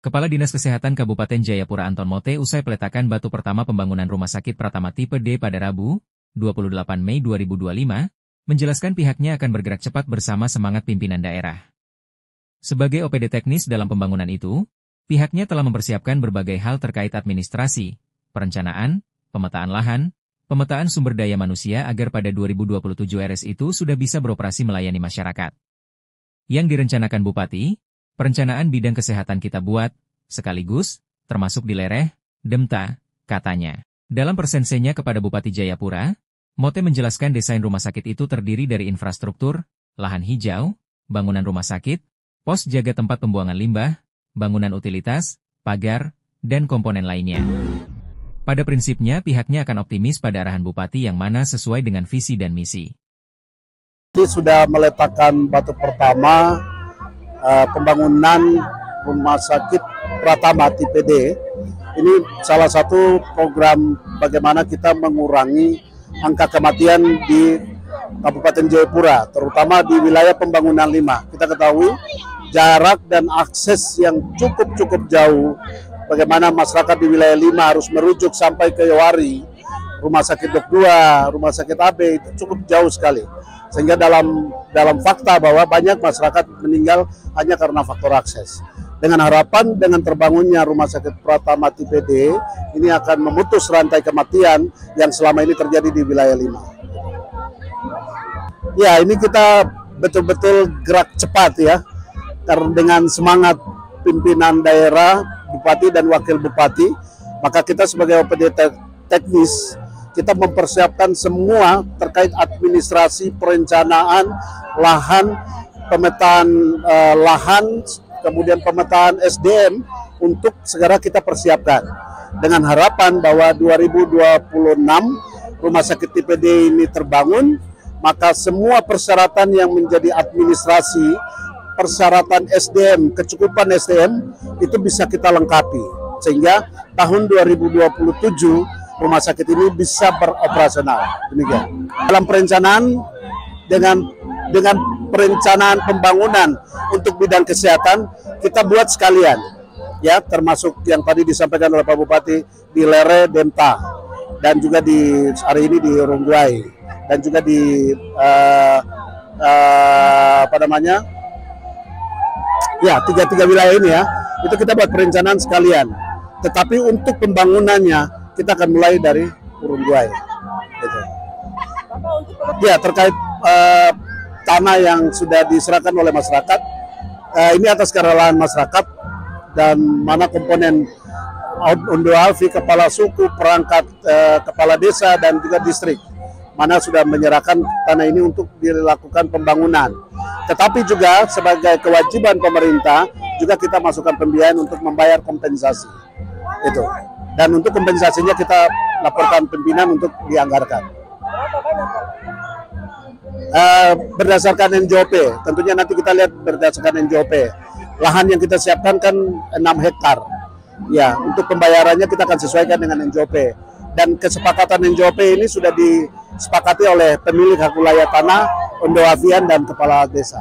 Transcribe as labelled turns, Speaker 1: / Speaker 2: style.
Speaker 1: Kepala Dinas Kesehatan Kabupaten Jayapura Anton Mote usai peletakan batu pertama pembangunan Rumah Sakit Pratama Tipe D pada Rabu, 28 Mei 2025, menjelaskan pihaknya akan bergerak cepat bersama semangat pimpinan daerah. Sebagai OPD teknis dalam pembangunan itu, pihaknya telah mempersiapkan berbagai hal terkait administrasi, perencanaan, pemetaan lahan, pemetaan sumber daya manusia agar pada 2027 RS itu sudah bisa beroperasi melayani masyarakat. Yang direncanakan Bupati, perencanaan bidang kesehatan kita buat, sekaligus, termasuk di Lereh, Demta, katanya. Dalam persensenya kepada Bupati Jayapura, Mote menjelaskan desain rumah sakit itu terdiri dari infrastruktur, lahan hijau, bangunan rumah sakit, pos jaga tempat pembuangan limbah, bangunan utilitas, pagar, dan komponen lainnya. Pada prinsipnya pihaknya akan optimis pada arahan Bupati yang mana sesuai dengan visi dan misi.
Speaker 2: Sudah meletakkan batu pertama pembangunan Rumah Sakit Pratama Tipe D. Ini salah satu program bagaimana kita mengurangi angka kematian di Kabupaten Jayapura, terutama di wilayah pembangunan 5. Kita ketahui jarak dan akses yang cukup jauh, bagaimana masyarakat di wilayah 5 harus merujuk sampai ke Yowari, Rumah Sakit Dok 2, Rumah Sakit AB, itu cukup jauh sekali. Sehingga dalam fakta bahwa banyak masyarakat meninggal hanya karena faktor akses. Dengan harapan dengan terbangunnya Rumah Sakit Pratama Tipe D, ini akan memutus rantai kematian yang selama ini terjadi di wilayah 5. Ya, ini kita betul-betul gerak cepat ya, karena dengan semangat pimpinan daerah, Bupati dan Wakil Bupati, maka kita sebagai OPD teknis, kita mempersiapkan semua terkait administrasi, perencanaan, lahan, pemetaan lahan, kemudian pemetaan SDM untuk segera kita persiapkan. Dengan harapan bahwa 2026 Rumah Sakit Tipe D ini terbangun, maka semua persyaratan yang menjadi administrasi, persyaratan SDM, kecukupan SDM, itu bisa kita lengkapi. Sehingga tahun 2027, rumah sakit ini bisa beroperasional. Demikian. Dalam perencanaan dengan perencanaan pembangunan untuk bidang kesehatan kita buat sekalian, ya, termasuk yang tadi disampaikan oleh Pak Bupati di Lereh, Demta, dan juga di hari ini di Rungguai, dan juga di tiga wilayah ini ya, itu kita buat perencanaan sekalian. Tetapi untuk pembangunannya kita akan mulai dari Urungguai. Gitu. Ya, terkait tanah yang sudah diserahkan oleh masyarakat, ini atas kerelaan masyarakat dan mana komponen Undo Alfi, kepala suku, perangkat kepala desa dan juga distrik, mana sudah menyerahkan tanah ini untuk dilakukan pembangunan. Tetapi juga sebagai kewajiban pemerintah juga kita masukkan pembiayaan untuk membayar kompensasi. Itu. Dan untuk kompensasinya kita laporkan pimpinan untuk dianggarkan. Berdasarkan NJOP, tentunya nanti kita lihat berdasarkan NJOP. Lahan yang kita siapkan kan 6 hektar. Ya, untuk pembayarannya kita akan sesuaikan dengan NJOP. Dan kesepakatan NJOP ini sudah disepakati oleh pemilik hak wilayah tanah, Ondo Avian dan kepala desa.